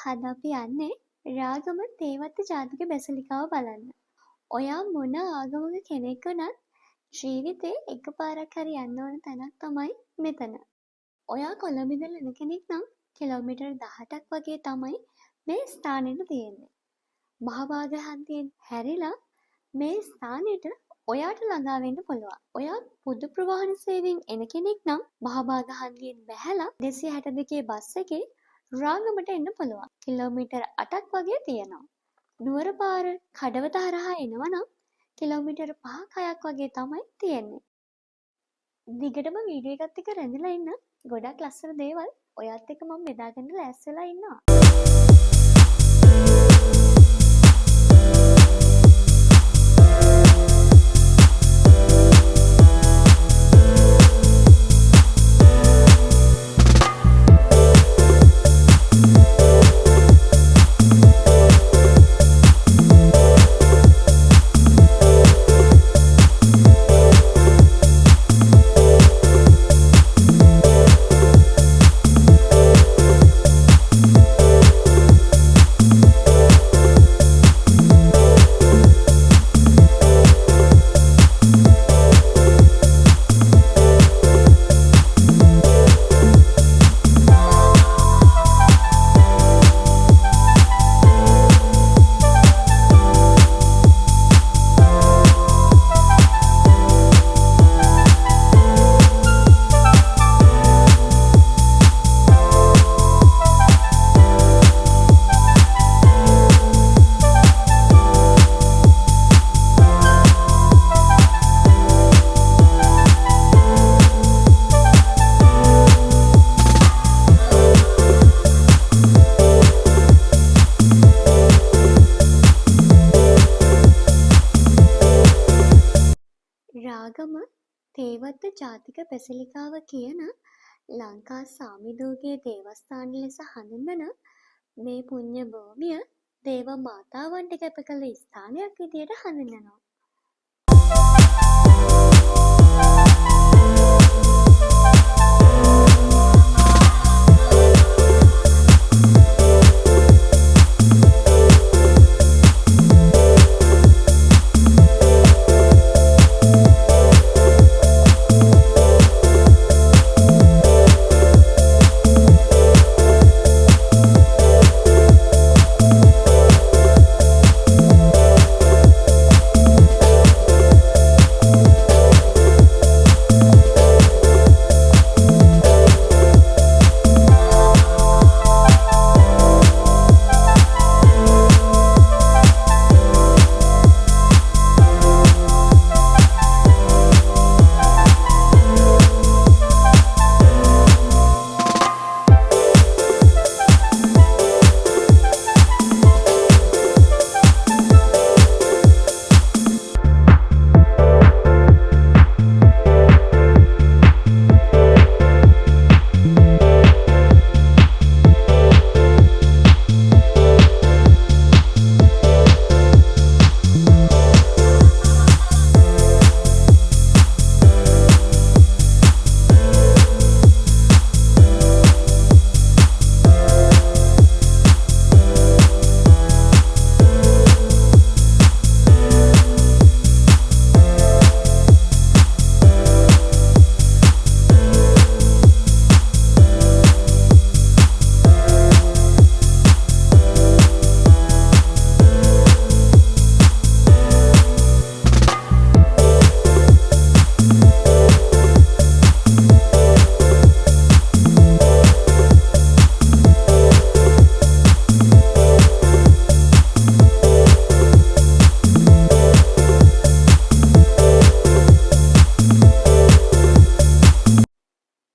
අද අපි යන්නේ රාගම තේවත්ත ජාතික බැසිලිකාව බලන්න. ඔයා මොන ආගමක කෙනෙක් වුණත් ජීවිතේ එකපාරක් හරි යන්න ඕන තැනක් තමයි මෙතන. ඔයා කොළඹ ඉඳලා එන කෙනෙක් නම් කිලෝමීටර් 18ක් වගේ තමයි මේ ස්ථානෙට තියෙන්නේ. මහාභාගහන්තියෙන් හැරිලා මේ ස්ථානෙට ඔයාට ළඟා වෙන්න පුළුවන්. ඔයා පුද ප්‍රවාහන සේවයෙන් එන කෙනෙක් නම් මහාභාගහන්තියෙන් බැහැලා 262 බස් එකේ රාගමට එන්න පුළුවන්. කිලෝමීටර් 8ක් වගේ තියෙනවා. නුවර පාර කඩවත හරහා එනවා නම් කිලෝමීටර් 5ක් 6ක් වගේ තමයි තියෙන්නේ. දිගටම වීඩියෝ එකත් එක්ක රැඳිලා ඉන්න. ගොඩක් ලස්සන දේවල් ඔයත් එක්ක මම බෙදාගන්න ලෑස්ති වෙලා ඉන්නවා. රාගම තේවත්ත ජාතික බැසිලිකාව කියන ලංකා සාමිදූගේ දේවස්ථාන ලෙස හඳුන්වන මේ පුණ්‍ය භූමිය දේව මාතාවන්ට කැප කළ ස්ථානයක් විදියට හඳුන්වනවා.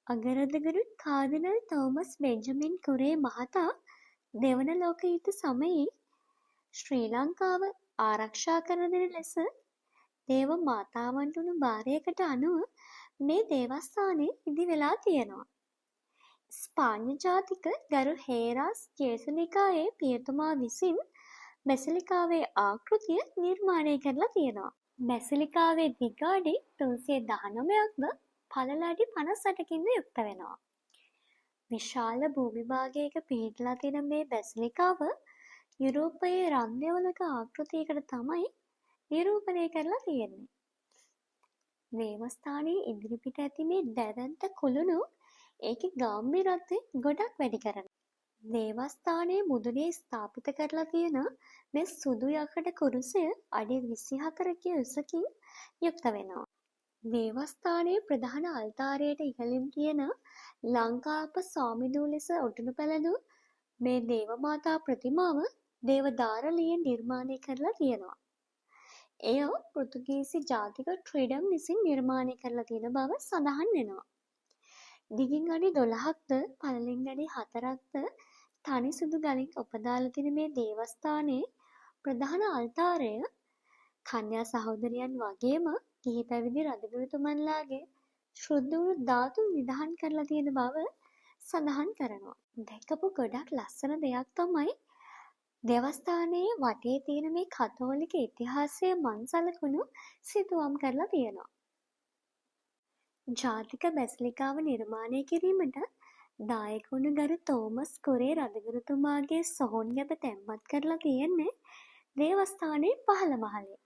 අගරදගරු කාදිනල් තෝමස් බෙන්ජමින් කුරේ මහතා දෙවන ලෝක යුද්ධ සමයේ ශ්‍රී ලංකාව ආරක්ෂා කරන දෙන ලෙස දේව මාතාවන්ට වුණු භාරයකට අනුව මේ දේවස්ථානය ඉදි වෙලා තියෙනවා. ස්පාඤ්ඤ ජාතික ගරු හේරාස් ජේසුනිකායේ පියතුමා විසින් බැසිලිකාවේ ආකෘතිය නිර්මාණය කරලා තියෙනවා. බැසිලිකාවේ දිග අඩි 319ක්ද පළල අඩි 58කින්ද යුක්ත වෙනවා. විශාල භූමි භාගයක පිහිටලා තියෙන මේ බැසිලිකාව යුරෝපයේ රන්දෙවලක ආකෘතියකට තමයි නිරූපණය කරලා තියෙන්නේ. දේවස්ථානයේ ඉදිරිපිට ඇති මේ දැවැන්ත කුළුණු ඒකේ ගාම්භීරත්වය ගොඩක් වැඩි කරනවා. දේවස්ථානයේ මුදුනේ ස්ථාපිත කරලා තියෙන මේ සුදු යකඩ කුරුසය අඩි 24 උසකින් යුක්ත වෙනවා. දේවස්ථානයේ ප්‍රධාන අල්තාරයට ඉහළින් තියෙන ලංකාප ස්වාමිදූ ලෙස ඔටුනු පැලඳු මේ දේවමාතා ප්‍රතිමාව දේවදාරලියෙන් නිර්මාණය කරලා තියෙනවා. එය පෘතුගීසි ජාතික ට්‍රිඩම් විසින් නිර්මාණය කරලා තියෙන බව සඳහන් වෙනවා. දිගින් අඩි 12ක්ද පළලින් අඩි 4ක්ද තනි සුදු ගලින් උපදාලා තියෙන මේ දේවස්ථානයේ ප්‍රධාන අල්තාරය කන්‍යා සහෝදරියන් වගේම ගිහි පැවිදි රජගුරුතුමන්ලාගේ ශුද්ධ වූ ධාතු නිදහන් කරලා තියෙන බව සඳහන් කරනවා. දැකපු ගොඩක් ලස්සන දෙයක් තමයි දේවස්ථානයේ වටේ තියෙන මේ කතෝලික ඉතිහාසය මන් සලකුණු සිතුවම් කරලා තියෙනවා. ජාතික බැසිලිකාව නිර්මාණය කිරීමට දායක වුණු ගරු තෝමස් කුරේ රජගුරුතුමාගේ සොහොන් ගැබ තැන්පත් කරලා තියෙන්නේ දේවස්ථානයේ පහළ මහලේ.